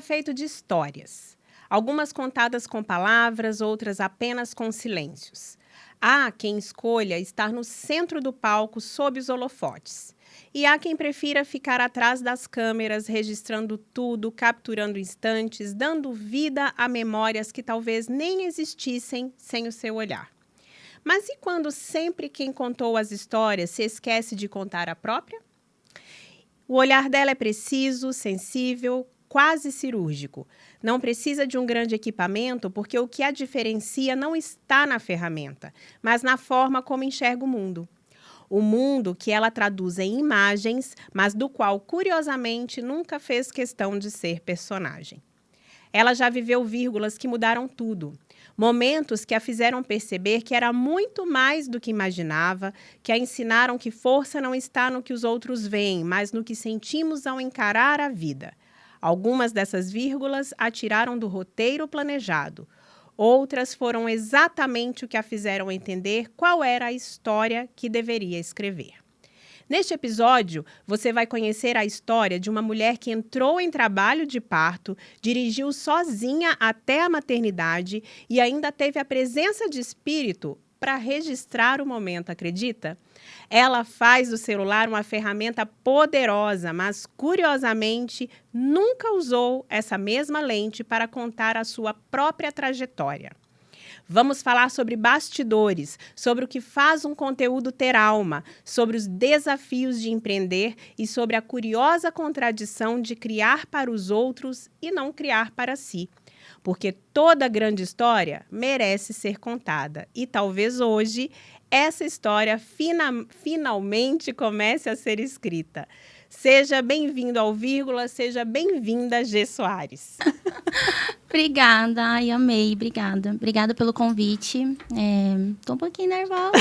feito de histórias. Algumas contadas com palavras, outras apenas com silêncios. Há quem escolha estar no centro do palco sob os holofotes. E há quem prefira ficar atrás das câmeras, registrando tudo, capturando instantes, dando vida a memórias que talvez nem existissem sem o seu olhar. Mas e quando sempre quem contou as histórias se esquece de contar a própria? O olhar dela é preciso, sensível, quase cirúrgico. Não precisa de um grande equipamento, porque o que a diferencia não está na ferramenta, mas na forma como enxerga o mundo. O mundo que ela traduz em imagens, mas do qual, curiosamente, nunca fez questão de ser personagem. Ela já viveu vírgulas que mudaram tudo. Momentos que a fizeram perceber que era muito mais do que imaginava, que a ensinaram que força não está no que os outros veem, mas no que sentimos ao encarar a vida. Algumas dessas vírgulas a tiraram do roteiro planejado. Outras foram exatamente o que a fizeram entender qual era a história que deveria escrever. Neste episódio, você vai conhecer a história de uma mulher que entrou em trabalho de parto, dirigiu sozinha até a maternidade e ainda teve a presença de espírito para registrar o momento, acredita? Ela faz do celular uma ferramenta poderosa, mas, curiosamente, nunca usou essa mesma lente para contar a sua própria trajetória. Vamos falar sobre bastidores, sobre o que faz um conteúdo ter alma, sobre os desafios de empreender e sobre a curiosa contradição de criar para os outros e não criar para si. Porque toda grande história merece ser contada e talvez hoje essa história finalmente comece a ser escrita. Seja bem-vindo ao Vírgula, seja bem-vinda, Gê Soares. Obrigada, ai, amei, obrigada. Obrigada pelo convite. Tô um pouquinho nervosa,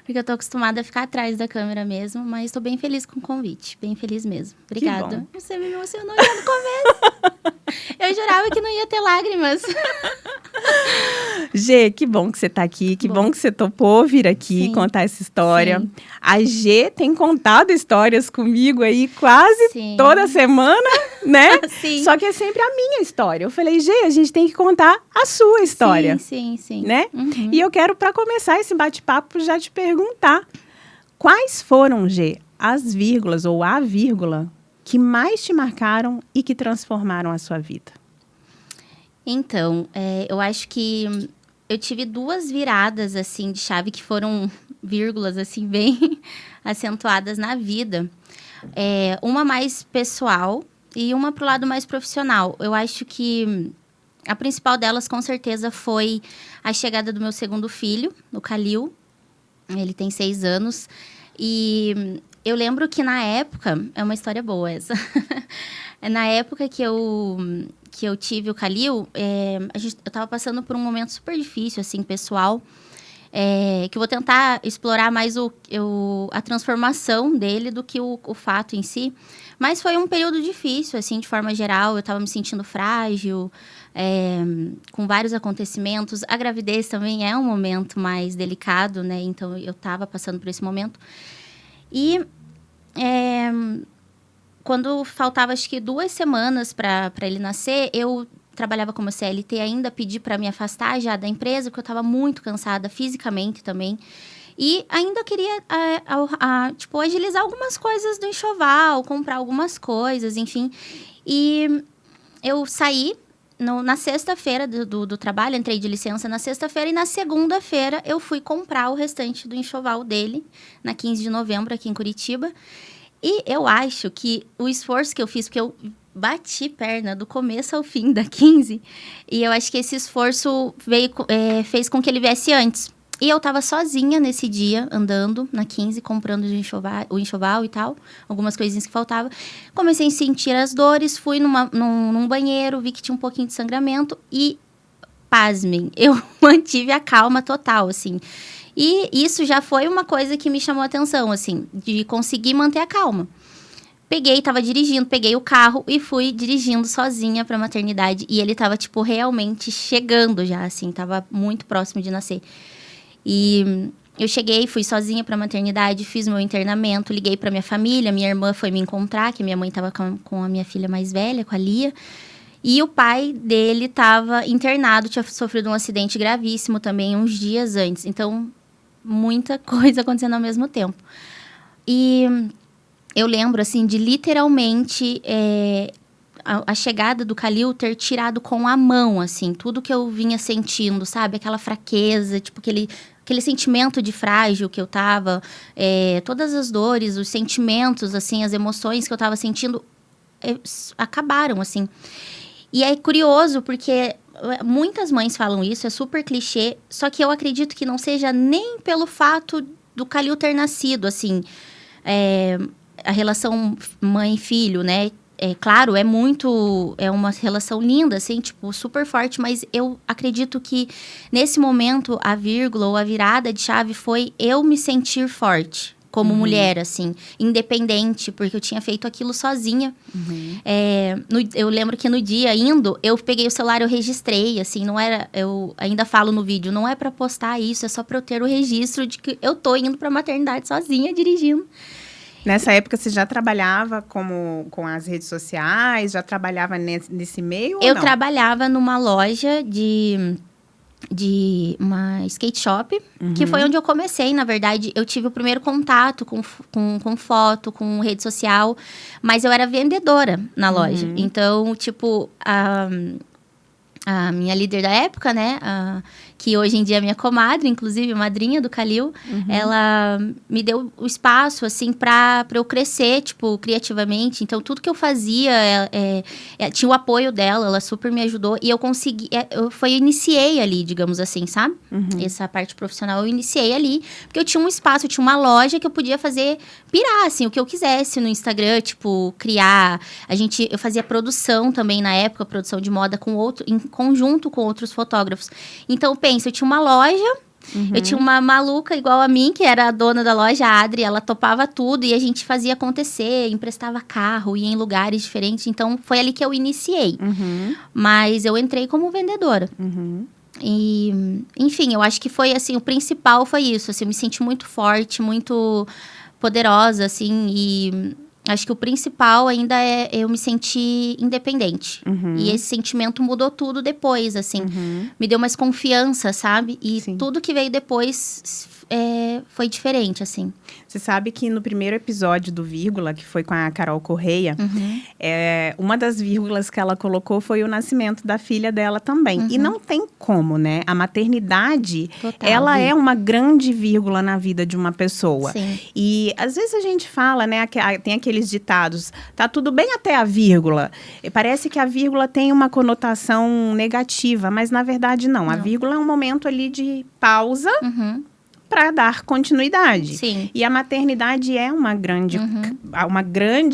porque eu tô acostumada a ficar atrás da câmera mesmo, mas tô bem feliz com o convite, bem feliz mesmo. Obrigada. Você me emocionou já no começo. Eu jurava que não ia ter lágrimas. Gê, que bom que você tá aqui, que bom que você topou vir aqui contar essa história. Sim. A Gê tem contado histórias comigo aí quase toda semana, né? Sim. Só que é sempre a minha história. Eu falei, Gê, a gente tem que contar a sua história. Sim. Né? Uhum. E eu quero, para começar esse bate-papo, já te perguntar, quais foram, Gê, as vírgulas ou a vírgula que mais te marcaram e que transformaram a sua vida? Então, eu acho que eu tive duas viradas, assim, de chave que foram vírgulas, assim, bem acentuadas na vida. Uma mais pessoal e uma pro lado mais profissional. Eu acho que a principal delas, com certeza, foi a chegada do meu segundo filho, o Kalil. Ele tem 6 anos. E eu lembro que na época... É uma história boa essa. Na época que eu tive o Kalil, eu estava passando por um momento super difícil, assim, pessoal. Que eu vou tentar explorar mais a transformação dele do que o fato em si. Mas foi um período difícil, assim, de forma geral. Eu estava me sentindo frágil, com vários acontecimentos. A gravidez também é um momento mais delicado, né? Então, eu estava passando por esse momento. E quando faltava, acho que 2 semanas para ele nascer, eu trabalhava como CLT ainda, pedi para me afastar já da empresa, porque eu estava muito cansada fisicamente também. E ainda queria, agilizar algumas coisas do enxoval, comprar algumas coisas, enfim. E eu saí na sexta-feira do trabalho, entrei de licença na sexta-feira, e na segunda-feira eu fui comprar o restante do enxoval dele, na 15 de novembro, aqui em Curitiba. E eu acho que o esforço que eu fiz, porque eu bati perna do começo ao fim da 15, e eu acho que esse esforço fez com que ele viesse antes. E eu tava sozinha nesse dia, andando na 15, comprando o enxoval e tal, algumas coisinhas que faltavam. Comecei a sentir as dores, fui num banheiro, vi que tinha um pouquinho de sangramento e, pasmem, eu mantive a calma total, assim. E isso já foi uma coisa que me chamou a atenção, assim, de conseguir manter a calma. Tava dirigindo, peguei o carro e fui dirigindo sozinha pra maternidade. E ele tava, realmente chegando já, assim, tava muito próximo de nascer. E eu cheguei, fui sozinha pra maternidade, fiz meu internamento, liguei pra minha família, minha irmã foi me encontrar, que minha mãe tava com a minha filha mais velha, com a Lia. E o pai dele estava internado, tinha sofrido um acidente gravíssimo também uns dias antes. Então, muita coisa acontecendo ao mesmo tempo. E eu lembro, assim, de literalmente a chegada do Khalil ter tirado com a mão, assim, tudo que eu vinha sentindo, sabe? Aquela fraqueza, tipo, aquele sentimento de frágil que eu tava, todas as dores, os sentimentos, assim, as emoções que eu tava sentindo acabaram, assim. E é curioso, porque muitas mães falam isso, é super clichê, só que eu acredito que não seja nem pelo fato do Khalil ter nascido, assim, a relação mãe-filho, né? Claro, é uma relação linda, assim, tipo, super forte, mas eu acredito que nesse momento a vírgula ou a virada de chave foi eu me sentir forte. Como mulher, assim, independente, porque eu tinha feito aquilo sozinha. Eu lembro que no dia, eu peguei o celular, eu registrei, assim, não era... Eu ainda falo no vídeo, não é pra postar isso, é só pra eu ter o registro de que eu tô indo pra maternidade sozinha, dirigindo. Nessa época, você já trabalhava com as redes sociais? Já trabalhava nesse meio ou não? Eu trabalhava numa loja de uma skate shop, que foi onde eu comecei, na verdade. Eu tive o primeiro contato com foto, com rede social, mas eu era vendedora na loja. Então, tipo, a minha líder da época, né, que hoje em dia é minha comadre, inclusive, madrinha do Khalil, ela me deu o espaço, assim, pra eu crescer, tipo, criativamente. Então, tudo que eu fazia, tinha o apoio dela, ela super me ajudou. E eu consegui, eu iniciei ali, digamos assim, sabe? Essa parte profissional eu iniciei ali, porque eu tinha um espaço, eu tinha uma loja que eu podia pirar, assim, o que eu quisesse no Instagram, tipo, criar. Eu fazia produção também na época, produção de moda em conjunto com outros fotógrafos. Então, eu tinha uma loja, eu tinha uma maluca igual a mim, que era a dona da loja, a Adri, ela topava tudo e a gente fazia acontecer, emprestava carro, ia em lugares diferentes. Então, foi ali que eu iniciei. Mas eu entrei como vendedora. E, enfim, eu acho que foi, assim, o principal foi isso. Assim, eu me senti muito forte, muito poderosa, assim, e... Acho que o principal ainda é eu me sentir independente. E esse sentimento mudou tudo depois, assim. Me deu mais confiança, sabe? E tudo que veio depois foi diferente, assim. Você sabe que no primeiro episódio do Vírgula, que foi com a Carol Correia, uma das vírgulas que ela colocou foi o nascimento da filha dela também. E não tem como, né? A maternidade, ela é uma grande vírgula na vida de uma pessoa. Sim. E às vezes a gente fala, né? Tem aqueles ditados, tá tudo bem até a vírgula. E parece que a vírgula tem uma conotação negativa, mas na verdade não. A vírgula é um momento ali de pausa para dar continuidade. Sim. E a maternidade é uma grande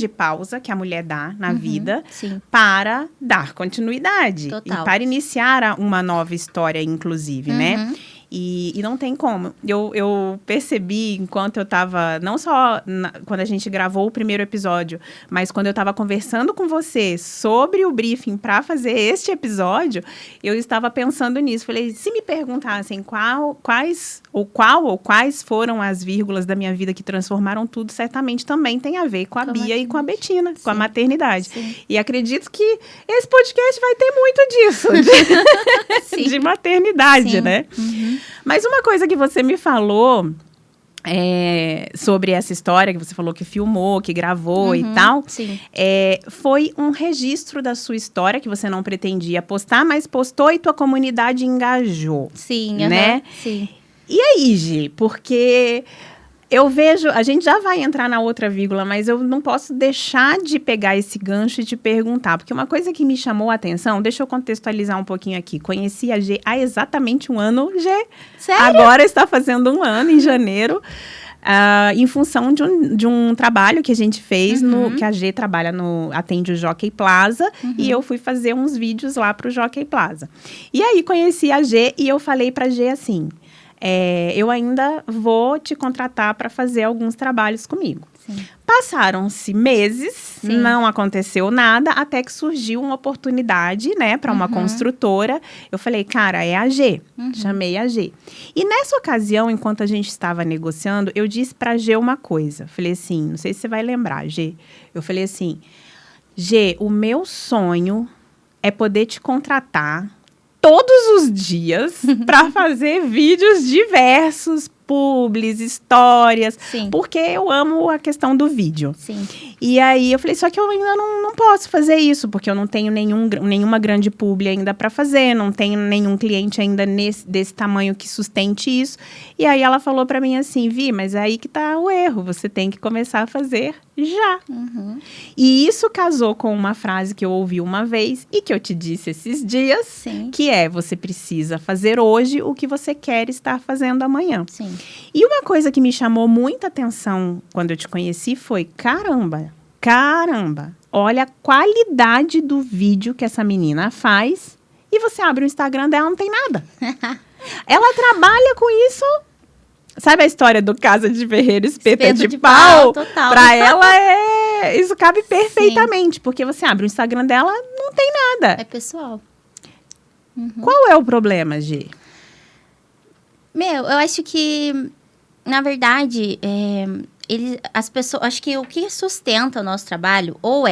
pausa que a mulher dá na vida para dar continuidade. Total. E para iniciar uma nova história, inclusive, né? E não tem como. Eu percebi, enquanto eu estava... Não só quando a gente gravou o primeiro episódio, mas quando eu estava conversando com você sobre o briefing para fazer este episódio, eu estava pensando nisso. Falei, se me perguntassem quais foram as vírgulas da minha vida que transformaram tudo, certamente também tem a ver com a Bia e com a Betina, com a maternidade. Sim. E acredito que esse podcast vai ter muito disso, de maternidade, né? Mas uma coisa que você me falou sobre essa história, que você falou que filmou, que gravou e tal, foi um registro da sua história, que você não pretendia postar, mas postou e tua comunidade engajou. Sim, né? Sim. E aí, Gi? Porque... eu vejo, a gente já vai entrar na outra vírgula, mas eu não posso deixar de pegar esse gancho e te perguntar. Porque uma coisa que me chamou a atenção, deixa eu contextualizar um pouquinho aqui. Conheci a G há exatamente um ano, G. Sério? Agora está fazendo um ano, em janeiro. Em função de um trabalho que a gente fez, que a G atende o Jockey Plaza, e eu fui fazer uns vídeos lá para o Jockey Plaza. E aí, conheci a G e eu falei para a G assim... eu ainda vou te contratar para fazer alguns trabalhos comigo. Sim. Passaram-se meses, não aconteceu nada, até que surgiu uma oportunidade, né, para uma construtora. Eu falei, cara, é a G. Chamei a G. E nessa ocasião, enquanto a gente estava negociando, eu disse para a G uma coisa. Falei assim, não sei se você vai lembrar, G. Eu falei assim, G, o meu sonho é poder te contratar todos os dias para fazer vídeos diversos, publis, histórias, Sim. porque eu amo a questão do vídeo. Sim. E aí eu falei, só que eu ainda não posso fazer isso, porque eu não tenho nenhuma grande publi ainda para fazer, não tenho nenhum cliente ainda desse tamanho que sustente isso. E aí ela falou para mim assim, Vi, mas é aí que tá o erro, você tem que começar a fazer já. E isso casou com uma frase que eu ouvi uma vez e que eu te disse esses dias, Sim. que é, você precisa fazer hoje o que você quer estar fazendo amanhã. Sim. E uma coisa que me chamou muita atenção quando eu te conheci foi, caramba, olha a qualidade do vídeo que essa menina faz e você abre o Instagram dela, não tem nada. Ela trabalha com isso. Sabe a história do Casa de Ferreiro, espeto de pau? Total. Pra ela, isso cabe perfeitamente, porque você abre o Instagram dela, não tem nada. É pessoal. Qual é o problema, Gi? Eu acho que, na verdade, as pessoas... Acho que o que sustenta o nosso trabalho, ou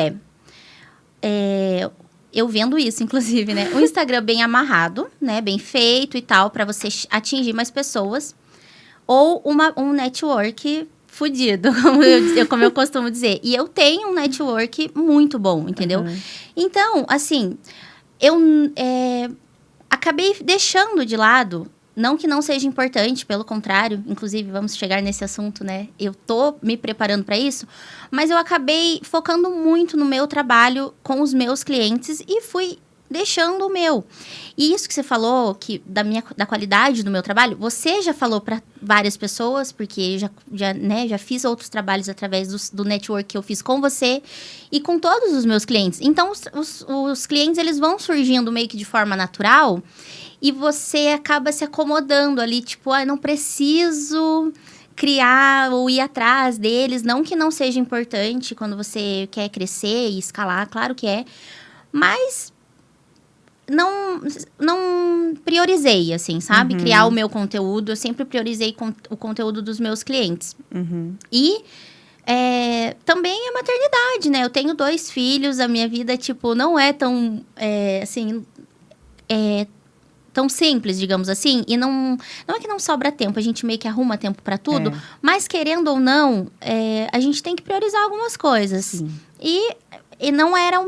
eu vendo isso, inclusive, né? O Instagram bem amarrado, né? Bem feito e tal, para você atingir mais pessoas. Ou um network fudido, como eu costumo dizer. E eu tenho um network muito bom, entendeu? Então, assim, eu acabei deixando de lado... Não que não seja importante, pelo contrário. Inclusive, vamos chegar nesse assunto, né? Eu tô me preparando para isso. Mas eu acabei focando muito no meu trabalho com os meus clientes e fui deixando o meu. E isso que você falou, da qualidade do meu trabalho, você já falou para várias pessoas, porque já fiz outros trabalhos através do network que eu fiz com você e com todos os meus clientes. Então, os clientes, eles vão surgindo meio que de forma natural. E você acaba se acomodando ali, tipo, não preciso criar ou ir atrás deles. Não que não seja importante quando você quer crescer e escalar, claro que é. Mas não priorizei, assim, sabe? Criar o meu conteúdo. Eu sempre priorizei o conteúdo dos meus clientes. E também a maternidade, né? Eu tenho 2 filhos, a minha vida, tipo, não é tão, tão simples, digamos assim, e não é que não sobra tempo, a gente meio que arruma tempo para tudo, mas querendo ou não, a gente tem que priorizar algumas coisas. Sim. E não era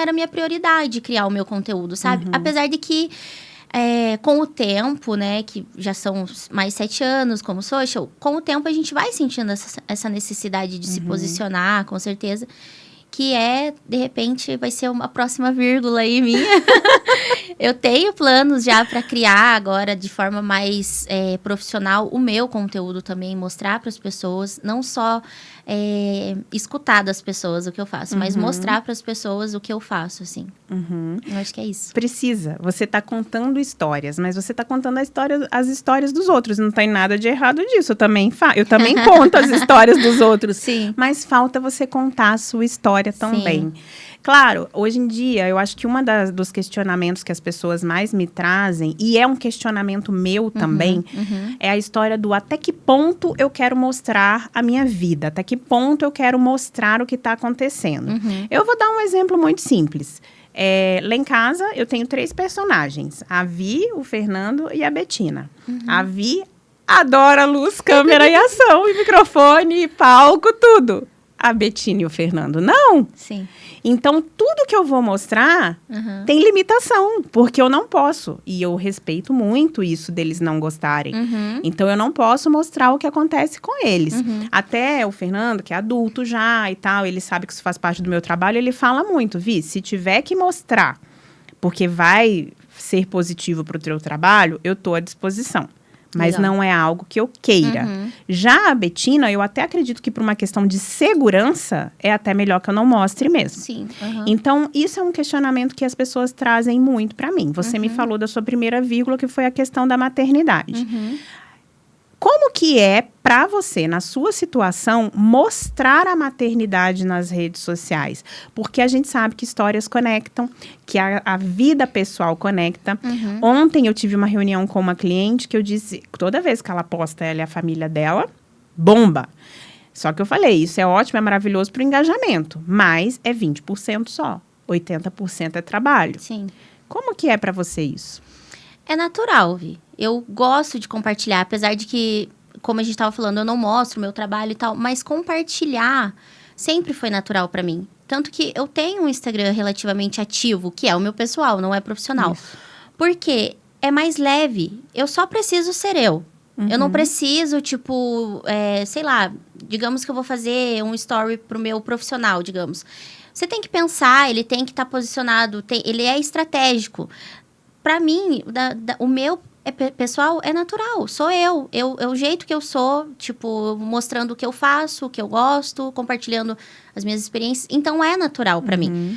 a minha prioridade criar o meu conteúdo, sabe? Apesar de que com o tempo, né, que já são mais 7 anos como social, com o tempo a gente vai sentindo essa necessidade de se posicionar, com certeza. Que de repente, vai ser uma próxima vírgula aí minha. Eu tenho planos já para criar agora de forma mais profissional o meu conteúdo também, mostrar para as pessoas, não só escutar das pessoas o que eu faço, mas mostrar para as pessoas o que eu faço, assim. Eu acho que é isso. Precisa. Você está contando histórias, mas você está contando as histórias dos outros. Não tem nada de errado disso. Eu também conto as histórias dos outros. Sim. Mas falta você contar a sua história também. Sim. Claro, hoje em dia, eu acho que dos questionamentos que as pessoas mais me trazem, e é um questionamento meu também, é a história do até que ponto eu quero mostrar a minha vida, até que ponto eu quero mostrar o que está acontecendo. Eu vou dar um exemplo muito simples. Lá em casa, eu tenho 3 personagens. A Vi, o Fernando e a Betina. A Vi adora luz, câmera e ação, e microfone, e palco, tudo. A Betina e o Fernando, não. Sim. Então, tudo que eu vou mostrar tem limitação, porque eu não posso. E eu respeito muito isso deles não gostarem. Então, eu não posso mostrar o que acontece com eles. Até o Fernando, que é adulto já e tal, ele sabe que isso faz parte do meu trabalho, ele fala muito, Vi, se tiver que mostrar, porque vai ser positivo para o teu trabalho, eu estou à disposição. Mas não é algo que eu queira. Já a Betina, eu até acredito que por uma questão de segurança, é até melhor que eu não mostre mesmo. Sim. Então, isso é um questionamento que as pessoas trazem muito para mim. Você me falou da sua primeira vírgula, que foi a questão da maternidade. Como que é para você, na sua situação, mostrar a maternidade nas redes sociais? Porque a gente sabe que histórias conectam, que a vida pessoal conecta. Ontem eu tive uma reunião com uma cliente que eu disse, toda vez que ela posta ela e a família dela, bomba. Só que eu falei, isso é ótimo, é maravilhoso para o engajamento, mas é 20% só. 80% é trabalho. Sim. Como que é para você isso? É natural, Vi. Eu gosto de compartilhar, apesar de que, como a gente estava falando, eu não mostro o meu trabalho e tal, mas compartilhar sempre foi natural para mim. Tanto que eu tenho um Instagram relativamente ativo, que é o meu pessoal, não é profissional. Isso. Porque é mais leve. Eu só preciso ser eu. Eu não preciso, tipo, sei lá, digamos que eu vou fazer um story pro meu profissional, digamos. Você tem que pensar, ele tem que estar posicionado, ele é estratégico. Para mim, o meu pessoal é natural, sou eu. É o jeito que eu sou, tipo, mostrando o que eu faço, o que eu gosto, compartilhando as minhas experiências. Então, é natural para mim.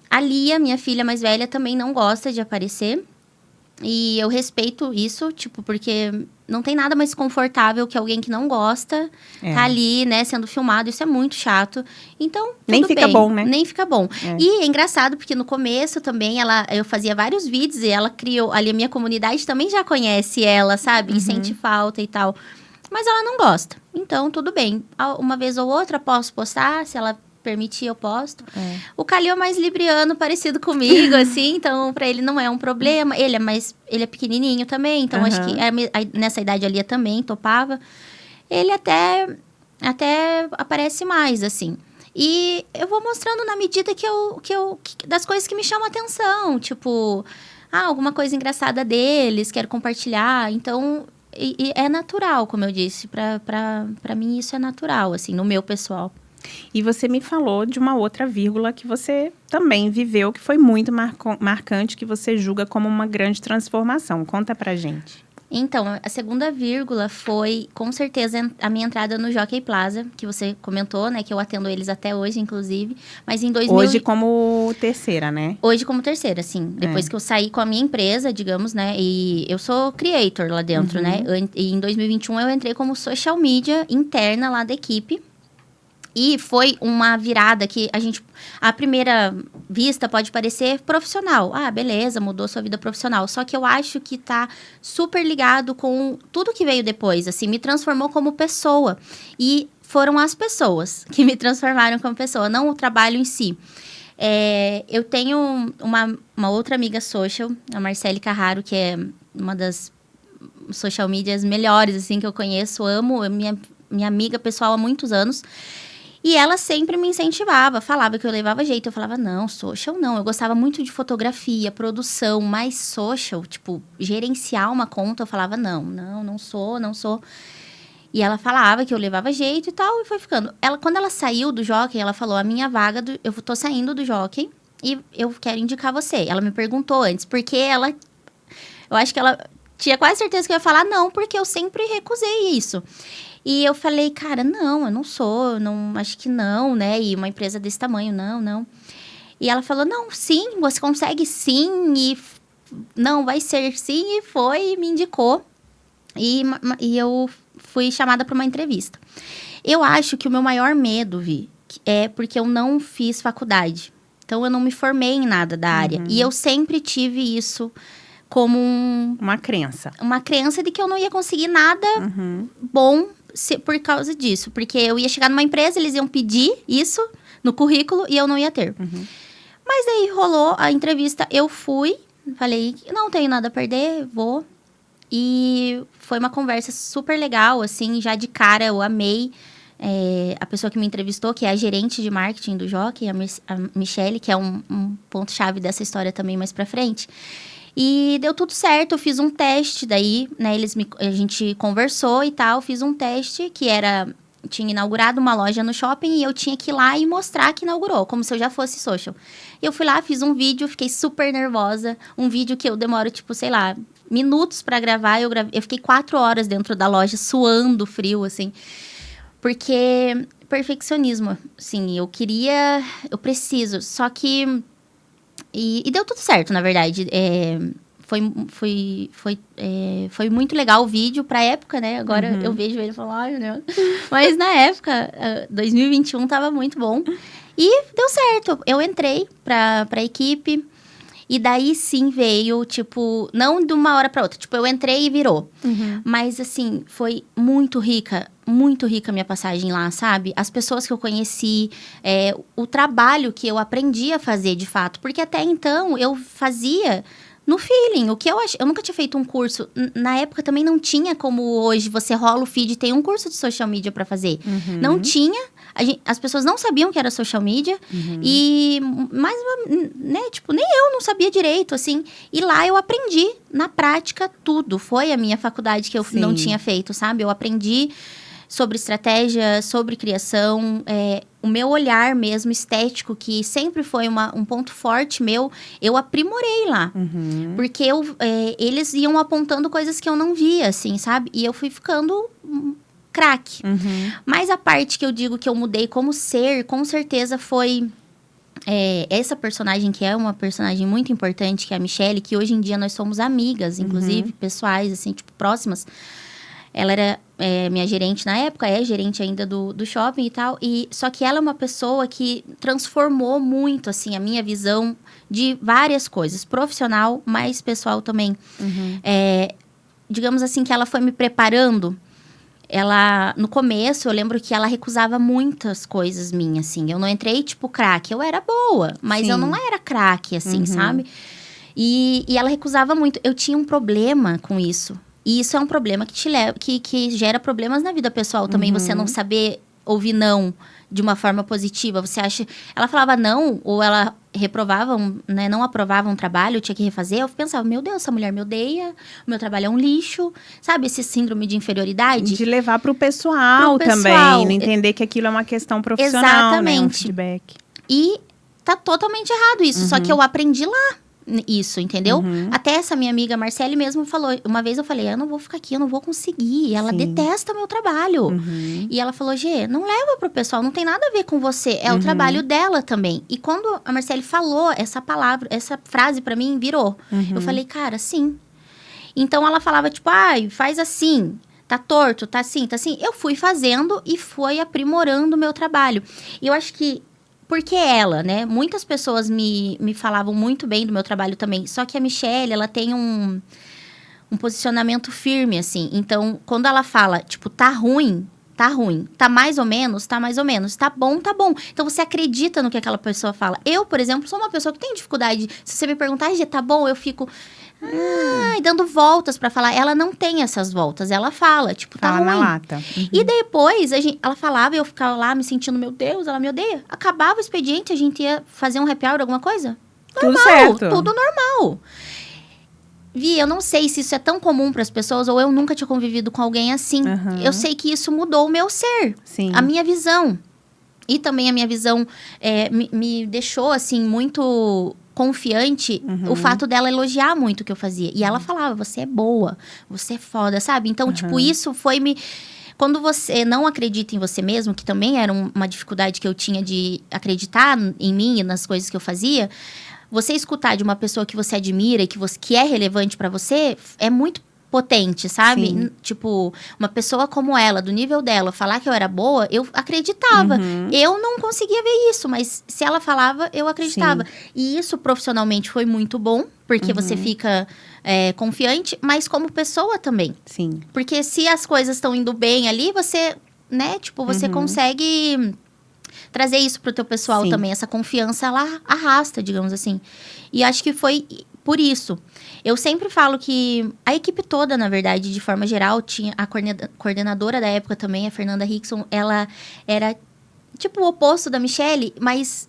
A Lia, minha filha mais velha, também não gosta de aparecer. E eu respeito isso, tipo, porque não tem nada mais confortável que alguém que não gosta tá ali, né, sendo filmado. Isso é muito chato. Então, nem fica bem. bom, né? Nem fica bom. E é engraçado, porque no começo também, eu fazia vários vídeos e ela criou... Ali, a minha comunidade também já conhece ela, sabe? E sente falta e tal. Mas ela não gosta. Então, tudo bem. Uma vez ou outra, posso postar, se ela permitir, eu posto. O Calil é mais libriano, parecido comigo, assim. Então, pra ele não é um problema. Ele é pequenininho também. Então, acho que nessa idade ali também topava. Ele até aparece mais, assim. E eu vou mostrando na medida das coisas que me chamam a atenção. Tipo, alguma coisa engraçada deles, quero compartilhar. Então, é natural, como eu disse. Pra mim, isso é natural, assim, no meu pessoal. E você me falou de uma outra vírgula que você também viveu, que foi muito marcante, que você julga como uma grande transformação. Conta pra gente. Então, a segunda vírgula foi, com certeza, a minha entrada no Jockey Plaza, que você comentou, né? Que eu atendo eles até hoje, inclusive. Mas em 2000... Hoje como terceira, né? Hoje como terceira, sim. Depois que eu saí com a minha empresa, digamos, né? E eu sou creator lá dentro, né? E em 2021 eu entrei como social media interna lá da equipe. E foi uma virada que à primeira vista, pode parecer profissional. Beleza, mudou sua vida profissional. Só que eu acho que tá super ligado com tudo que veio depois. Assim, me transformou como pessoa. E foram as pessoas que me transformaram como pessoa, não o trabalho em si. Eu tenho uma outra amiga social, a Marcele Carraro, que é uma das social medias melhores, assim, que eu conheço. Amo, minha amiga pessoal há muitos anos. E ela sempre me incentivava, falava que eu levava jeito. Eu falava, não, social não. Eu gostava muito de fotografia, produção, mas social, tipo, gerenciar uma conta. Eu falava, não sou. E ela falava que eu levava jeito e tal, e foi ficando. Quando ela saiu do Jockey, ela falou, eu tô saindo do Jockey e eu quero indicar você. Ela me perguntou antes, porque eu acho que ela tinha quase certeza que eu ia falar não, porque eu sempre recusei isso. E eu falei, cara, não, eu não sou, acho que não, né? E uma empresa desse tamanho, não. E ela falou, não, sim, você consegue sim, e não, vai ser sim, e foi, e me indicou. E eu fui chamada para uma entrevista. Eu acho que o meu maior medo, Vi, é porque eu não fiz faculdade. Então, eu não me formei em nada da área. E eu sempre tive isso como uma crença. Uma crença de que eu não ia conseguir nada bom por causa disso. Porque eu ia chegar numa empresa, eles iam pedir isso no currículo e eu não ia ter. Mas aí rolou a entrevista, eu fui, falei, não tenho nada a perder, vou. E foi uma conversa super legal, assim, já de cara eu amei a pessoa que me entrevistou, que é a gerente de marketing do Jockey, a Michele, que é um ponto-chave dessa história também mais pra frente. E deu tudo certo, eu fiz um teste daí, né, a gente conversou e tal, fiz um teste que tinha inaugurado uma loja no shopping e eu tinha que ir lá e mostrar que inaugurou, como se eu já fosse social. Eu fui lá, fiz um vídeo, fiquei super nervosa, um vídeo que eu demoro, tipo, sei lá, minutos pra gravar, eu fiquei 4 horas dentro da loja, suando frio, assim, porque perfeccionismo, assim, eu preciso, só que... E deu tudo certo, na verdade. Foi muito legal o vídeo pra época, né? Agora eu vejo ele e falo, ai, meu Deus. Mas na época, 2021, tava muito bom. E deu certo. Eu entrei pra equipe. E daí sim veio, tipo, não de uma hora para outra. Tipo, eu entrei e virou. Mas, assim, foi muito rica a minha passagem lá, sabe? As pessoas que eu conheci, o trabalho que eu aprendi a fazer, de fato. Porque até então, eu fazia no feeling. O que eu nunca tinha feito um curso. Na época também não tinha como hoje você rola o feed e tem um curso de social media para fazer. Não tinha. As pessoas não sabiam que era social media. E, né, tipo, nem eu não sabia direito, assim. E lá eu aprendi, na prática, tudo. Foi a minha faculdade que eu não tinha feito, sabe? Eu aprendi sobre estratégia, sobre criação, o meu olhar mesmo estético, que sempre foi um ponto forte meu, eu aprimorei lá. Porque eles iam apontando coisas que eu não via, assim, sabe? E eu fui ficando craque. Mas a parte que eu digo que eu mudei como ser, com certeza foi essa personagem, que é uma personagem muito importante, que é a Michelle, que hoje em dia nós somos amigas, inclusive, pessoais, assim, tipo, próximas. Ela era minha gerente na época, é gerente ainda do shopping e tal. Só que ela é uma pessoa que transformou muito, assim, a minha visão de várias coisas. Profissional, mas pessoal também. Digamos assim, que ela foi me preparando. Ela, no começo, eu lembro que ela recusava muitas coisas minhas, assim. Eu não entrei, tipo, craque. Eu era boa, mas eu não era craque, assim, sabe? E ela recusava muito. Eu tinha um problema com isso. E isso é um problema que gera problemas na vida pessoal também. Você não saber ouvir não de uma forma positiva. Você acha... Ela falava não, ou ela reprovava, né, não aprovava um trabalho, eu tinha que refazer. Eu pensava, meu Deus, essa mulher me odeia, o meu trabalho é um lixo. Sabe, esse síndrome de inferioridade? De levar pro pessoal também. Não entender que aquilo é uma questão profissional, exatamente. Né? Um feedback. E tá totalmente errado isso. Só que eu aprendi lá. Isso, entendeu? Até essa minha amiga Marcele mesmo falou. Uma vez eu falei, eu não vou ficar aqui, eu não vou conseguir. Ela detesta meu trabalho. E ela falou, Gê, não leva pro pessoal, não tem nada a ver com você. É o trabalho dela também. E quando a Marcele falou essa palavra, essa frase pra mim, virou. Eu falei, cara, sim. Então ela falava, tipo, faz assim. Tá torto, tá assim, tá assim. Eu fui fazendo e fui aprimorando o meu trabalho. E eu acho que porque ela, né? Muitas pessoas me falavam muito bem do meu trabalho também. Só que a Michelle, ela tem um posicionamento firme, assim. Então, quando ela fala, tipo, tá ruim. Tá mais ou menos, tá mais ou menos. Tá bom, tá bom. Então, você acredita no que aquela pessoa fala. Eu, por exemplo, sou uma pessoa que tem dificuldade. Se você me perguntar, tá bom? Eu fico... e dando voltas pra falar. Ela não tem essas voltas. Ela fala, tipo, tá ruim. Na lata. E depois, ela falava e eu ficava lá me sentindo, meu Deus, ela me odeia. Acabava o expediente, a gente ia fazer um happy hour, alguma coisa? Normal, tudo certo. Tudo normal. Vi, eu não sei se isso é tão comum para as pessoas ou eu nunca tinha convivido com alguém assim. Eu sei que isso mudou o meu ser. Sim. A minha visão. E também a minha visão me deixou, assim, muito confiante o fato dela elogiar muito o que eu fazia. E ela falava, você é boa, você é foda, sabe? Então, tipo, isso foi me... Quando você não acredita em você mesmo, que também era uma dificuldade que eu tinha de acreditar em mim e nas coisas que eu fazia, você escutar de uma pessoa que você admira e que é relevante pra você, é muito potente, sabe? Sim. Tipo, uma pessoa como ela, do nível dela, falar que eu era boa, eu acreditava. Eu não conseguia ver isso, mas se ela falava, eu acreditava. Sim. E isso profissionalmente foi muito bom, porque você fica confiante, mas como pessoa também. Sim. Porque se as coisas estão indo bem ali, você, né, tipo, você consegue trazer isso pro teu pessoal também. Essa confiança, ela arrasta, digamos assim. E acho que foi por isso. Eu sempre falo que a equipe toda, na verdade, de forma geral, tinha a coordenadora da época também, a Fernanda Rickson, ela era tipo o oposto da Michelle, mas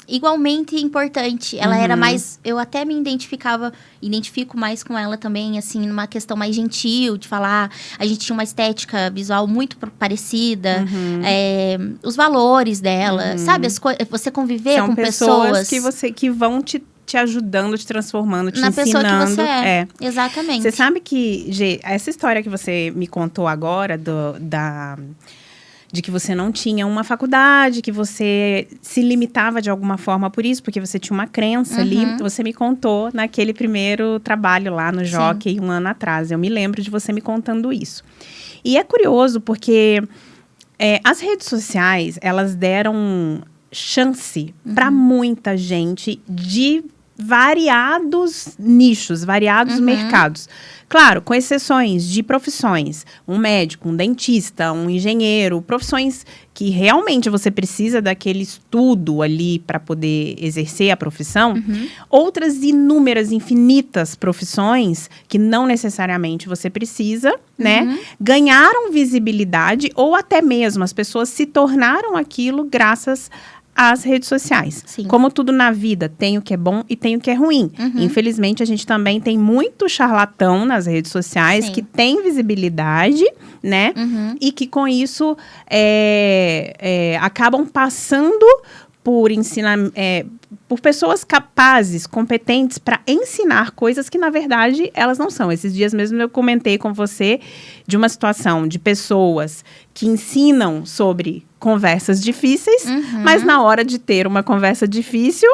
igualmente importante. Ela era mais... Eu até me identifico mais com ela também, assim, numa questão mais gentil, de falar. A gente tinha uma estética visual muito parecida. Os valores dela, sabe? Você conviver com pessoas... que vão te ajudando, te transformando, te na ensinando. Na pessoa que você é. Exatamente. Você sabe que, Gê, essa história que você me contou agora, de que você não tinha uma faculdade, que você se limitava de alguma forma por isso, porque você tinha uma crença ali. Você me contou naquele primeiro trabalho lá no Jockey, 1 ano atrás. Eu me lembro de você me contando isso. E é curioso, porque as redes sociais, elas deram chance para muita gente de variados nichos, variados mercados. Claro, com exceções de profissões. Um médico, um dentista, um engenheiro, profissões que realmente você precisa daquele estudo ali para poder exercer a profissão. Outras inúmeras, infinitas profissões que não necessariamente você precisa, né? Ganharam visibilidade ou até mesmo as pessoas se tornaram aquilo graças às redes sociais. Sim. Como tudo na vida, tem o que é bom e tem o que é ruim. Infelizmente, a gente também tem muito charlatão nas redes sociais que tem visibilidade, né? E que com isso acabam passando por por pessoas capazes, competentes para ensinar coisas que, na verdade, elas não são. Esses dias mesmo eu comentei com você de uma situação de pessoas que ensinam sobre conversas difíceis, mas na hora de ter uma conversa difícil,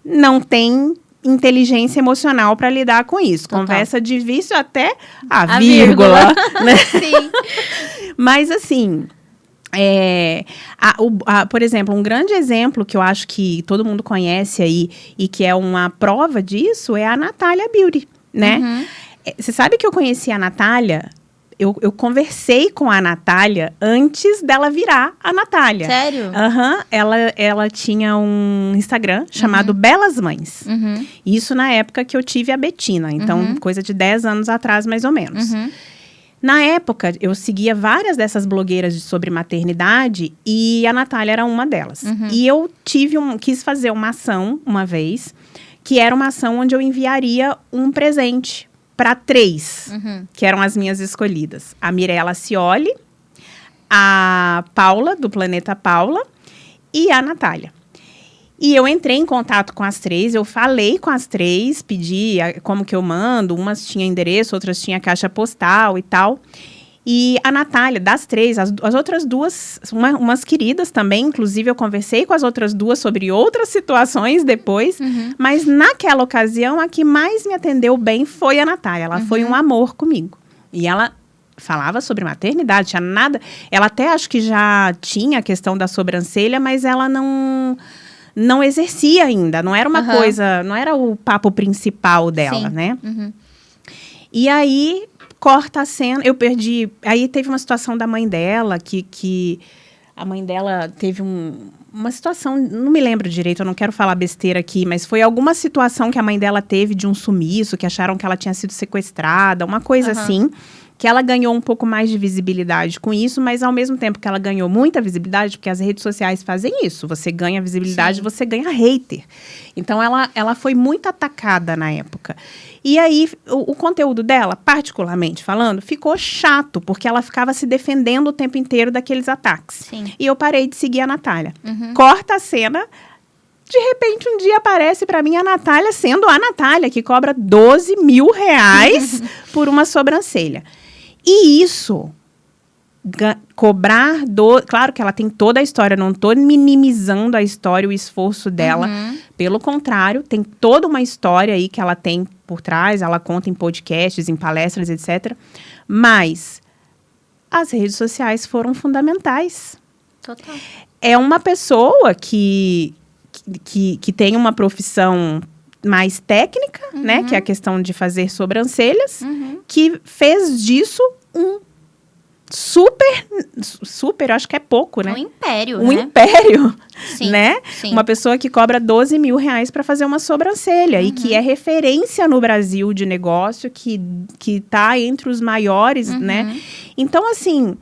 não tem inteligência emocional para lidar com isso. Total. Conversa difícil até a vírgula. Né? Sim. Mas, assim... por exemplo, um grande exemplo que eu acho que todo mundo conhece aí e que é uma prova disso é a Natália Beauty, né? Você sabe que eu conheci a Natália, eu conversei com a Natália antes dela virar a Natália. Sério? Ela tinha um Instagram chamado Belas Mães. Isso na época que eu tive a Betina, então coisa de 10 anos atrás, mais ou menos. Na época, eu seguia várias dessas blogueiras sobre maternidade e a Natália era uma delas. E eu quis fazer uma ação, uma vez, que era uma ação onde eu enviaria um presente para 3, que eram as minhas escolhidas. A Mirella Scioli, a Paula, do Planeta Paula, e a Natália. E eu entrei em contato com as 3, eu falei com as 3, pedi como que eu mando, umas tinha endereço, outras tinha caixa postal e tal. E a Natália, das 3, as outras 2, umas queridas também, inclusive eu conversei com as outras 2 sobre outras situações depois, mas naquela ocasião a que mais me atendeu bem foi a Natália, ela foi um amor comigo. E ela falava sobre maternidade, tinha nada, ela até acho que já tinha a questão da sobrancelha, mas ela não exercia ainda, não era uma coisa, não era o papo principal dela, né? E aí, corta a cena, eu perdi, aí teve uma situação da mãe dela, que a mãe dela teve uma situação, não me lembro direito, eu não quero falar besteira aqui, mas foi alguma situação que a mãe dela teve de um sumiço, que acharam que ela tinha sido sequestrada, uma coisa assim, que ela ganhou um pouco mais de visibilidade com isso, mas ao mesmo tempo que ela ganhou muita visibilidade, porque as redes sociais fazem isso, você ganha visibilidade, você ganha hater. Então, ela foi muito atacada na época. E aí, o conteúdo dela, particularmente falando, ficou chato, porque ela ficava se defendendo o tempo inteiro daqueles ataques. E eu parei de seguir a Natália. Corta a cena... De repente, um dia aparece para mim a Natália sendo a Natália, que cobra R$12 mil por uma sobrancelha. E isso, claro que ela tem toda a história, não estou minimizando a história, o esforço dela. Pelo contrário, tem toda uma história aí que ela tem por trás, ela conta em podcasts, em palestras, etc. Mas as redes sociais foram fundamentais. Total. É uma pessoa que tem uma profissão mais técnica, né? Que é a questão de fazer sobrancelhas, que fez disso um super, acho que é pouco, né? Um império, um né? Império, Sim, né? sim. Uma pessoa que cobra R$12 mil para fazer uma sobrancelha e que é referência no Brasil de negócio, que tá entre os maiores, né? Então, assim,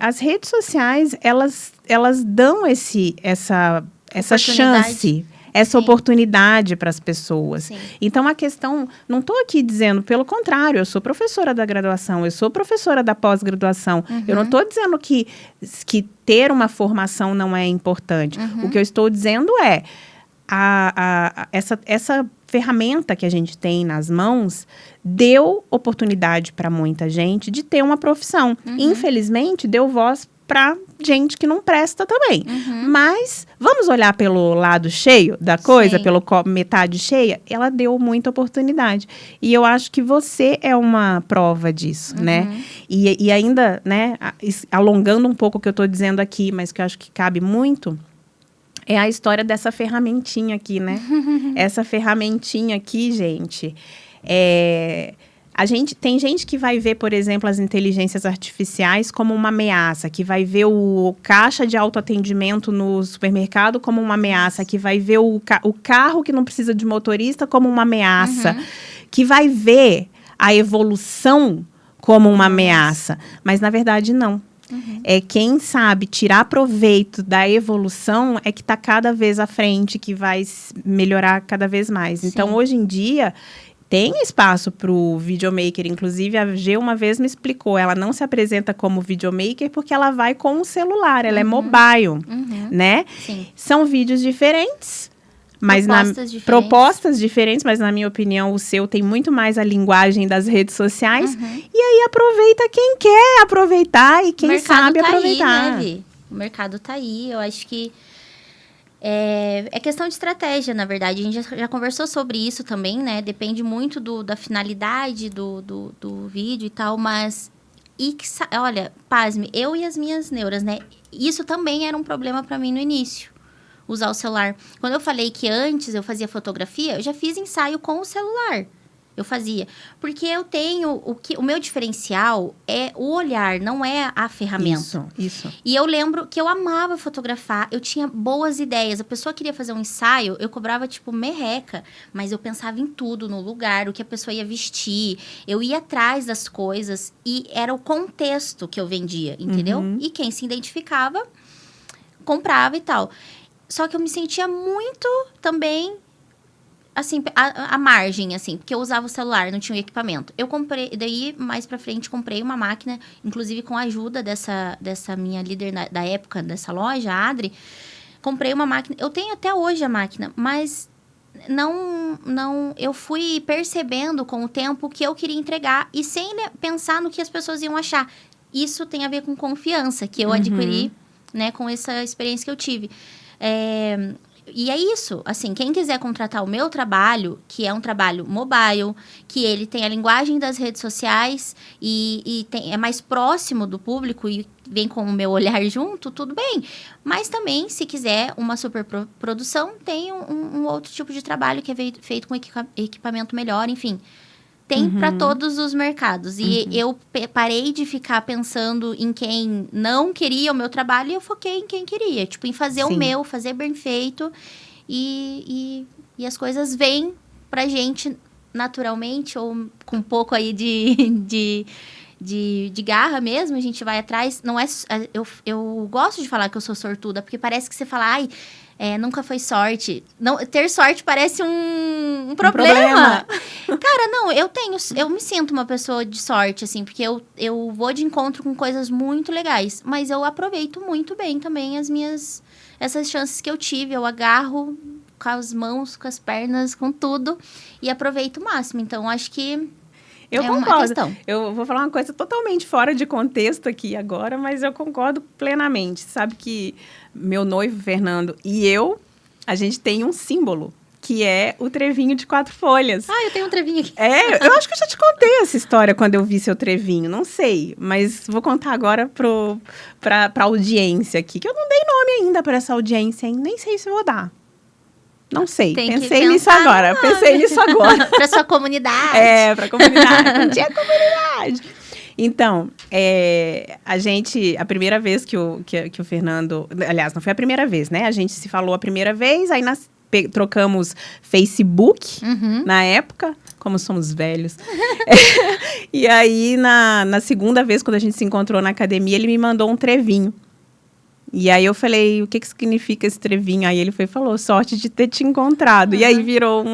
as redes sociais, elas dão essa chance, essa oportunidade para as pessoas. Então, a questão... Não estou aqui dizendo, pelo contrário, eu sou professora da graduação, eu sou professora da pós-graduação. Eu não estou dizendo que ter uma formação não é importante. O que eu estou dizendo é essa ferramenta que a gente tem nas mãos deu oportunidade para muita gente de ter uma profissão. Infelizmente, deu voz para gente que não presta também. Mas vamos olhar pelo lado cheio da coisa, pelo copo metade cheia, ela deu muita oportunidade. E eu acho que você é uma prova disso, né? E ainda, né, alongando um pouco o que eu estou dizendo aqui, mas que eu acho que cabe muito, É a história dessa ferramentinha aqui, né? Essa ferramentinha aqui, gente, tem gente que vai ver, por exemplo, as inteligências artificiais como uma ameaça, que vai ver o caixa de autoatendimento no supermercado como uma ameaça, que vai ver o carro que não precisa de motorista como uma ameaça, que vai ver a evolução como uma ameaça. Mas, na verdade, não. Quem sabe tirar proveito da evolução é que está cada vez à frente, que vai melhorar cada vez mais. Sim. Então, hoje em dia, tem espaço para o videomaker. Inclusive, a G uma vez me explicou, ela não se apresenta como videomaker porque ela vai com o celular, ela é mobile, né? Sim. São vídeos diferentes. Mas propostas diferentes, mas na minha opinião o seu tem muito mais a linguagem das redes sociais. E aí aproveita quem quer aproveitar e quem sabe aproveitar. Aí, né, Vi? O mercado tá aí, eu acho que é questão de estratégia, na verdade. A gente já conversou sobre isso também, né? Depende muito da finalidade do vídeo e tal, mas... olha, pasme, eu e as minhas neuras, né? Isso também era um problema para mim no início. Usar o celular. Quando eu falei que antes eu fazia fotografia, eu já fiz ensaio com o celular. Eu fazia. Porque eu tenho... O meu diferencial é o olhar, não é a ferramenta. Isso. E eu lembro que eu amava fotografar, eu tinha boas ideias. A pessoa queria fazer um ensaio, eu cobrava, tipo, merreca. Mas eu pensava em tudo, no lugar, o que a pessoa ia vestir. Eu ia atrás das coisas e era o contexto que eu vendia, entendeu? E quem se identificava, comprava e tal. Só que eu me sentia muito também, assim, à margem, assim, porque eu usava o celular, não tinha o equipamento. Eu comprei, daí, mais pra frente, comprei uma máquina, inclusive com a ajuda dessa minha líder da época, dessa loja, a Adri. Comprei uma máquina, eu tenho até hoje a máquina, mas não eu fui percebendo com o tempo o que eu queria entregar e sem pensar no que as pessoas iam achar. Isso tem a ver com confiança, que eu adquiri, né, com essa experiência que eu tive. E é isso, assim, quem quiser contratar o meu trabalho, que é um trabalho mobile, que ele tem a linguagem das redes sociais e é mais próximo do público e vem com o meu olhar junto, tudo bem. Mas também, se quiser uma super produção, tem um outro tipo de trabalho que é feito com equipamento melhor, enfim. Tem para todos os mercados. E eu parei de ficar pensando em quem não queria o meu trabalho e eu foquei em quem queria. Tipo, em fazer o meu, fazer bem feito. E as coisas vêm pra gente naturalmente ou com um pouco aí de garra mesmo. A gente vai atrás. Não é, eu gosto de falar que eu sou sortuda, porque parece que você fala... Ai, nunca foi sorte. Não, ter sorte parece um problema. Cara, não, eu me sinto uma pessoa de sorte, assim, porque eu vou de encontro com coisas muito legais, mas eu aproveito muito bem também essas chances que eu tive. Eu agarro com as mãos, com as pernas, com tudo, e aproveito o máximo. Então, acho que eu concordo. uma questão. Eu vou falar uma coisa totalmente fora de contexto aqui agora, mas eu concordo plenamente. Sabe que meu noivo, Fernando, e a gente tem um símbolo, que é o trevinho de 4 folhas. Ah, eu tenho um trevinho aqui. Eu acho que eu já te contei essa história quando eu vi seu trevinho, não sei. Mas vou contar agora pra audiência aqui, que eu não dei nome ainda para essa audiência, hein? Nem sei se vou dar. Não sei, pensei nisso agora. Para sua comunidade. Para a comunidade. Não tinha comunidade. Então, a primeira vez que o Fernando... Aliás, não foi a primeira vez, né? A gente se falou a primeira vez, aí trocamos Facebook na época, como somos velhos. E aí, na segunda vez, quando a gente se encontrou na academia, ele me mandou um trevinho. E aí eu falei, o que significa esse trevinho? Aí ele falou, sorte de ter te encontrado. E aí virou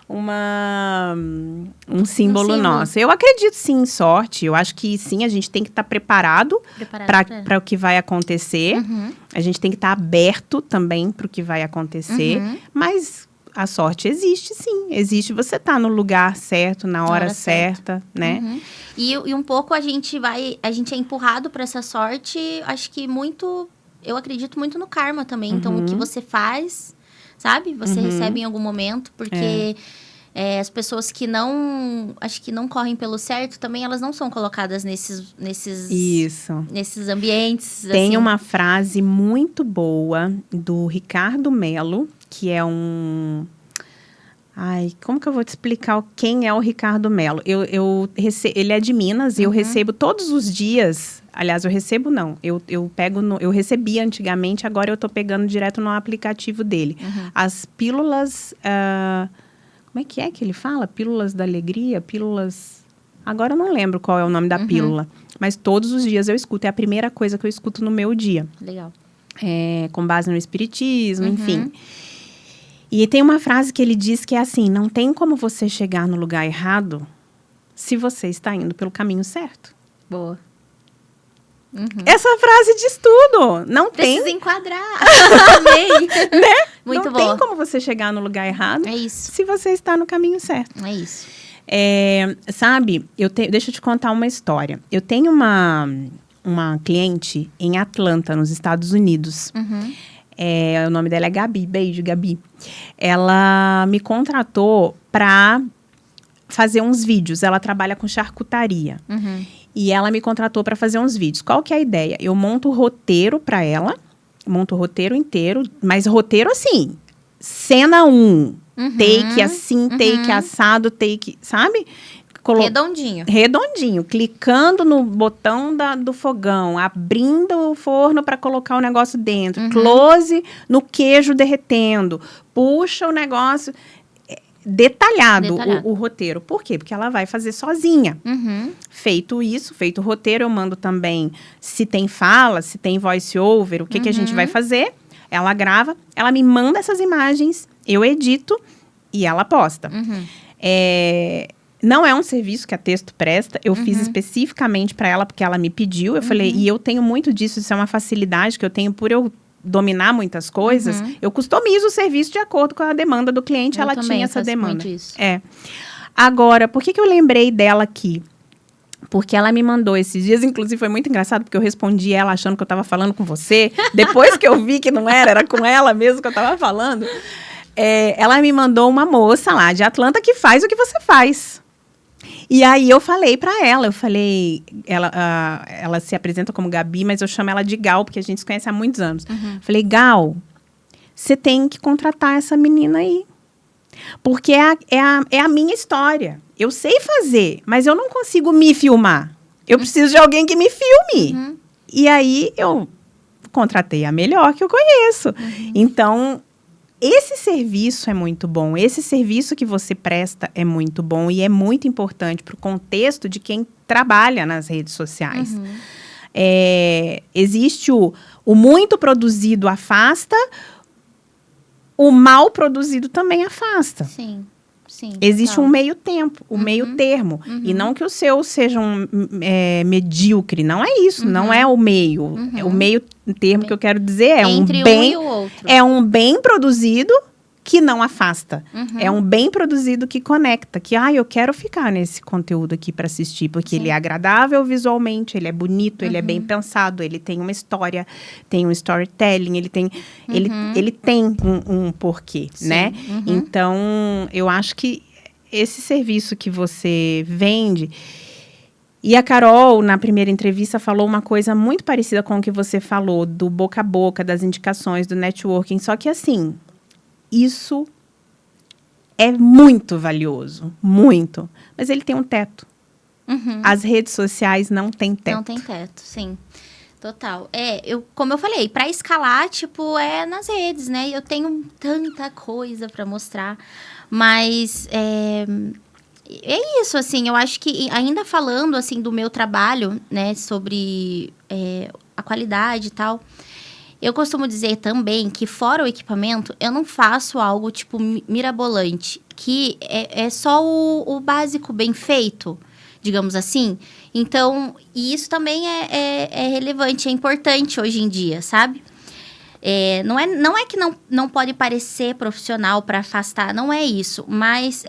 um símbolo nosso. Eu acredito sim em sorte. Eu acho que sim, a gente tem que estar preparado para o que vai acontecer. A gente tem que estar aberto também para o que vai acontecer. Mas a sorte existe sim. Existe você estar no lugar certo, na hora certa, né? E um pouco a gente é empurrado para essa sorte, acho que eu acredito muito no karma também. Então, o que você faz, sabe? Você recebe em algum momento, porque As pessoas que acho que não correm pelo certo, também elas não são colocadas nesses ambientes. Tem assim. uma frase muito boa do Ricardo Mello, que é um... Ai, como que eu vou te explicar quem é o Ricardo Mello? Ele é de Minas e eu recebo todos os dias... Aliás, eu recebo não. Eu recebia antigamente, agora eu tô pegando direto no aplicativo dele. As pílulas... como é que ele fala? Pílulas da alegria? Pílulas... Agora eu não lembro qual é o nome da pílula. Mas todos os dias eu escuto. É a primeira coisa que eu escuto no meu dia. Legal. Com base no espiritismo, enfim. E tem uma frase que ele diz que é assim: não tem como você chegar no lugar errado se você está indo pelo caminho certo. Boa. Essa frase diz tudo. Não Precisa tem... enquadrar. Amei. Né? Muito não boa. tem como você chegar no lugar errado isso. se você está no caminho certo. É isso. Sabe, deixa eu te contar uma história. Eu tenho uma cliente em Atlanta, nos Estados Unidos. O nome dela é Gabi. Beijo, Gabi. Ela me contratou para fazer uns vídeos. Ela trabalha com charcutaria. E ela me contratou para fazer uns vídeos. Qual que é a ideia? Eu monto o roteiro para ela. Monto o roteiro inteiro. Mas roteiro assim, cena 1. Take assim, take assado, take... Sabe? Redondinho. Clicando no botão do fogão. Abrindo o forno para colocar o negócio dentro. Close no queijo derretendo. Puxa o negócio... Detalhado. O roteiro. Por quê? Porque ela vai fazer sozinha. Feito o roteiro, eu mando também se tem fala, se tem voice over, o que a gente vai fazer. Ela grava, ela me manda essas imagens, eu edito e ela posta. Não é um serviço que a Texto presta, eu fiz especificamente para ela, porque ela me pediu. Eu falei, e eu tenho muito disso, isso é uma facilidade que eu tenho por eu dominar muitas coisas, eu customizo o serviço de acordo com a demanda do cliente, ela tinha essa demanda. Agora, por que eu lembrei dela aqui? Porque ela me mandou esses dias, inclusive foi muito engraçado, porque eu respondi ela achando que eu estava falando com você, depois que eu vi que não era com ela mesmo que eu estava falando, ela me mandou uma moça lá de Atlanta que faz o que você faz. E aí eu falei pra ela, ela se apresenta como Gabi, mas eu chamo ela de Gal, porque a gente se conhece há muitos anos. Falei, Gal, você tem que contratar essa menina aí. Porque é a minha história. Eu sei fazer, mas eu não consigo me filmar. Eu preciso de alguém que me filme. E aí eu contratei a melhor que eu conheço. Então... esse serviço é muito bom, esse serviço que você presta é muito bom e é muito importante para o contexto de quem trabalha nas redes sociais. Existe o muito produzido afasta, o mal produzido também afasta. Sim. Existe um meio tempo, meio termo. E não que o seu seja medíocre, não é isso, não é o meio. O meio termo que eu quero dizer é entre um e o outro. É um bem produzido que não afasta. É um bem produzido que conecta, que eu quero ficar nesse conteúdo aqui para assistir, porque ele é agradável visualmente, ele é bonito, ele é bem pensado, ele tem uma história, tem um storytelling, ele tem um porquê, né? Então, eu acho que esse serviço que você vende... E a Carol, na primeira entrevista, falou uma coisa muito parecida com o que você falou, do boca a boca, das indicações, do networking. Só que, assim, isso é muito valioso, muito. Mas ele tem um teto. As redes sociais não têm teto. Não tem teto, sim. Total. Como eu falei, para escalar, é nas redes, né? Eu tenho tanta coisa para mostrar, mas... é isso, assim, eu acho que ainda falando, assim, do meu trabalho, né, sobre a qualidade e tal, eu costumo dizer também que fora o equipamento, eu não faço algo, mirabolante, que é só o básico bem feito, digamos assim. Então, e isso também é relevante, é importante hoje em dia, sabe? Não é que não pode parecer profissional para afastar, não é isso, mas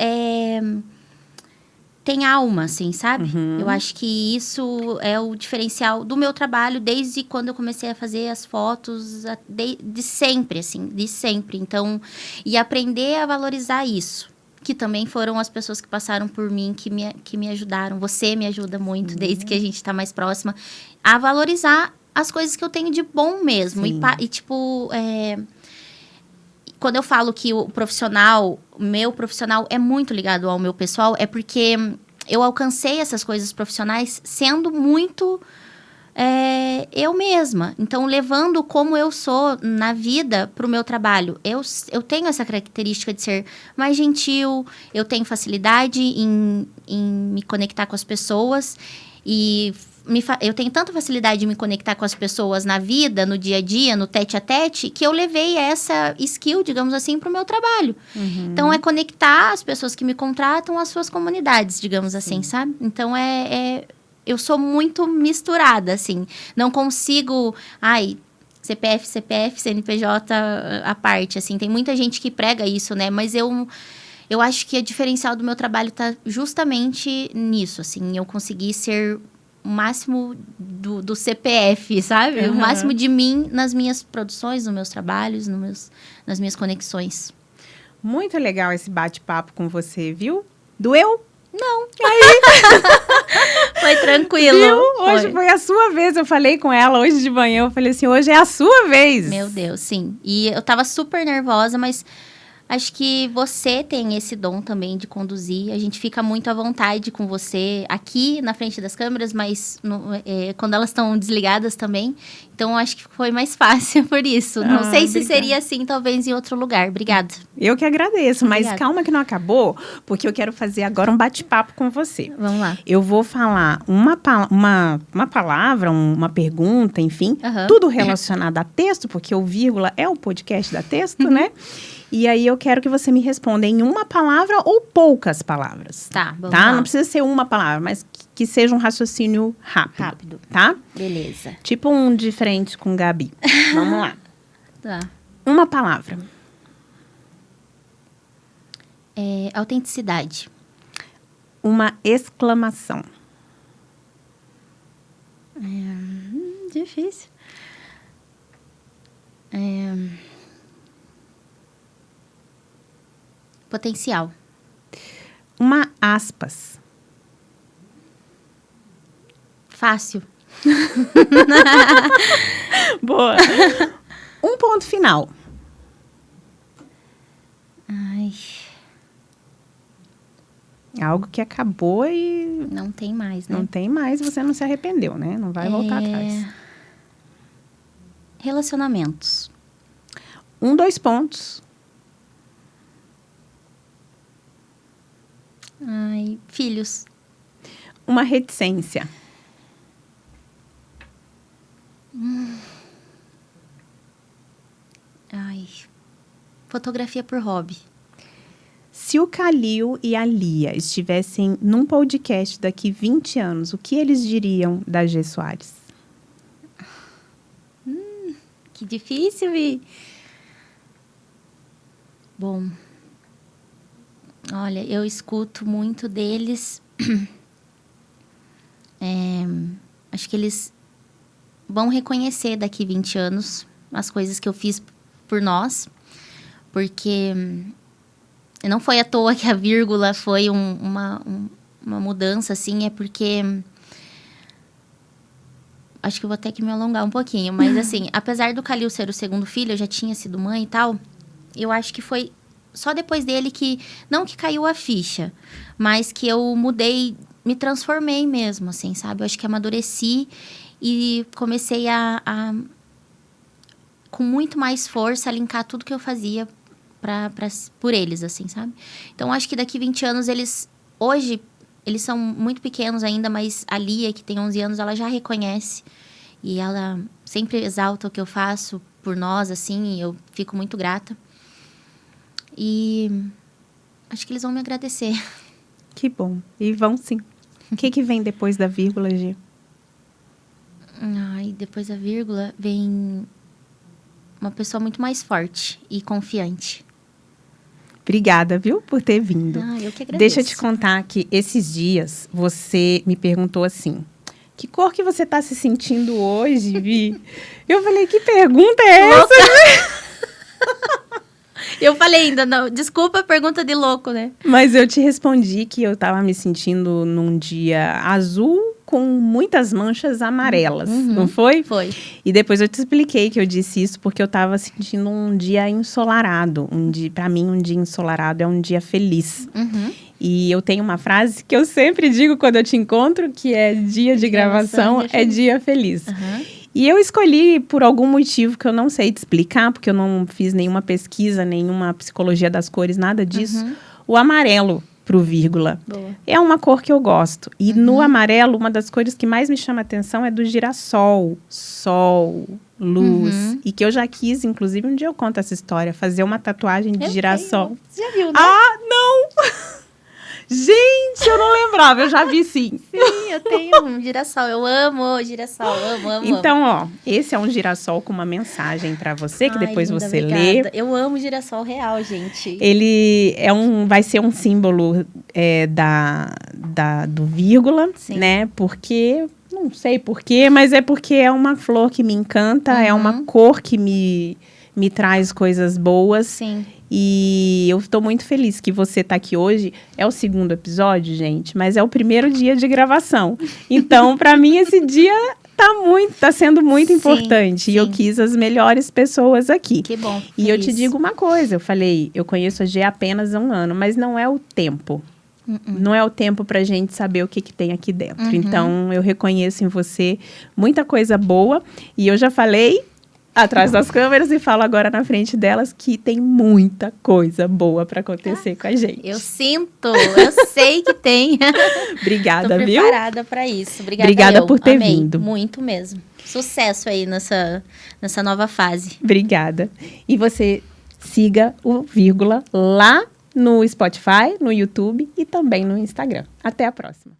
tem alma, assim, sabe? Eu acho que isso é o diferencial do meu trabalho desde quando eu comecei a fazer as fotos, de sempre, assim, de sempre. Então, e aprender a valorizar isso, que também foram as pessoas que passaram por mim, que me ajudaram. Você me ajuda muito, desde que a gente tá mais próxima, a valorizar as coisas que eu tenho de bom mesmo. E tipo, quando eu falo que o meu profissional é muito ligado ao meu pessoal, é porque eu alcancei essas coisas profissionais sendo muito eu mesma. Então, levando como eu sou na vida para o meu trabalho. Eu tenho essa característica de ser mais gentil, eu tenho facilidade em me conectar com as pessoas e eu tenho tanta facilidade de me conectar com as pessoas na vida, no dia a dia, no tete a tete, que eu levei essa skill, digamos assim, para o meu trabalho. Então, é conectar as pessoas que me contratam às suas comunidades, digamos assim, sabe? Então, eu sou muito misturada, assim. Não consigo... CPF, CNPJ à parte, assim. Tem muita gente que prega isso, né? Mas eu acho que a diferencial do meu trabalho tá justamente nisso, assim. Eu consegui ser o máximo do CPF, sabe? O máximo de mim nas minhas produções, nos meus trabalhos, nas minhas conexões. Muito legal esse bate-papo com você, viu? Doeu? Não. Foi tranquilo. Viu? Hoje foi a sua vez. Eu falei com ela hoje de manhã. Eu falei assim, hoje é a sua vez. Meu Deus, sim. E eu tava super nervosa, mas acho que você tem esse dom também de conduzir. A gente fica muito à vontade com você aqui na frente das câmeras, mas quando elas estão desligadas também. Então, acho que foi mais fácil por isso. Não sei se seria assim, talvez, em outro lugar. Obrigada. Eu que agradeço, mas Obrigada. calma que não acabou, porque eu quero fazer agora um bate-papo com você. Vamos lá. Eu vou falar uma palavra, uma pergunta, enfim, Aham. tudo relacionado a texto, porque o vírgula é o podcast da texto, né? E aí eu quero que você me responda em uma palavra ou poucas palavras. Tá, vamos Tá? lá. Não precisa ser uma palavra, mas que seja um raciocínio rápido. Tá? Beleza. Tipo um de frente com Gabi. Vamos lá. Tá. Uma palavra. Autenticidade. Uma exclamação. Difícil. Potencial. Uma aspas. Fácil. Boa. Um ponto final. Ai, Algo que acabou e não tem mais, né? não tem mais, você não se arrependeu, né? Não vai voltar atrás. Relacionamentos. 2 pontos. Ai, filhos. Uma reticência. Ai, fotografia por hobby. Se o Calil e a Lia estivessem num podcast daqui 20 anos, o que eles diriam da G. Soares? Que difícil, Vi. Bom, olha, eu escuto muito deles. Acho que eles vão reconhecer daqui 20 anos as coisas que eu fiz por nós. Porque não foi à toa que a vírgula foi uma mudança, assim. É porque... Acho que eu vou ter que me alongar um pouquinho. Mas, assim, apesar do Calil ser o segundo filho, eu já tinha sido mãe e tal. Eu acho que foi só depois dele que... Não que caiu a ficha, mas que eu mudei, me transformei mesmo, assim, sabe? Eu acho que amadureci e comecei com muito mais força, a linkar tudo que eu fazia por eles, assim, sabe? Então, acho que daqui 20 anos, hoje, eles são muito pequenos ainda, mas a Lia, que tem 11 anos, ela já reconhece. E ela sempre exalta o que eu faço por nós, assim, e eu fico muito grata. E acho que eles vão me agradecer. Que bom. E vão sim. O que vem depois da vírgula, Gi? Ai, depois da vírgula vem uma pessoa muito mais forte e confiante. Obrigada, viu, por ter vindo. Eu que agradeço. Deixa eu te contar que esses dias você me perguntou assim, que cor que você tá se sentindo hoje, Vi? Eu falei, que pergunta é essa? Eu falei ainda, não, desculpa a pergunta de louco, né? Mas eu te respondi que eu tava me sentindo num dia azul com muitas manchas amarelas, não foi? Foi. E depois eu te expliquei que eu disse isso porque eu tava sentindo um dia ensolarado. Para mim, um dia ensolarado é um dia feliz. E eu tenho uma frase que eu sempre digo quando eu te encontro, que é dia de gravação é dia feliz. E eu escolhi por algum motivo que eu não sei te explicar, porque eu não fiz nenhuma pesquisa, nenhuma psicologia das cores, nada disso. O amarelo pro vírgula. Boa. É uma cor que eu gosto. E no amarelo, uma das cores que mais me chama a atenção é do girassol. Sol, luz. E que eu já quis, inclusive, um dia eu conto essa história, fazer uma tatuagem de girassol. Você já viu, né? Ah, não! Gente, eu não lembrava, eu já vi sim. Sim, eu tenho um girassol. Eu amo girassol, amo. Então, ó, esse é um girassol com uma mensagem pra você, que Ai, depois linda, você obrigada. lê. Eu amo girassol real, gente. Ele vai ser um símbolo do vírgula, Sim. né? Porque, não sei porquê, mas é porque é uma flor que me encanta, é uma cor que me traz coisas boas. Sim. E eu estou muito feliz que você está aqui hoje. É o 2º episódio, gente, mas é o 1º dia de gravação. Então, para mim, esse dia tá sendo muito importante. Sim. E eu quis as melhores pessoas aqui. Que bom. E eu te digo uma coisa, eu falei, eu conheço a Gê há apenas 1 ano, mas não é o tempo. Não é o tempo pra gente saber o que tem aqui dentro. Então, eu reconheço em você muita coisa boa. E eu já falei atrás das câmeras e falo agora na frente delas que tem muita coisa boa para acontecer com a gente. Eu sinto, eu sei que tem. Obrigada, Tô viu? preparada para isso. Obrigada por ter Amei, vindo. Muito mesmo. Sucesso aí nessa nova fase. Obrigada. E você siga o Vírgula lá no Spotify, no YouTube e também no Instagram. Até a próxima.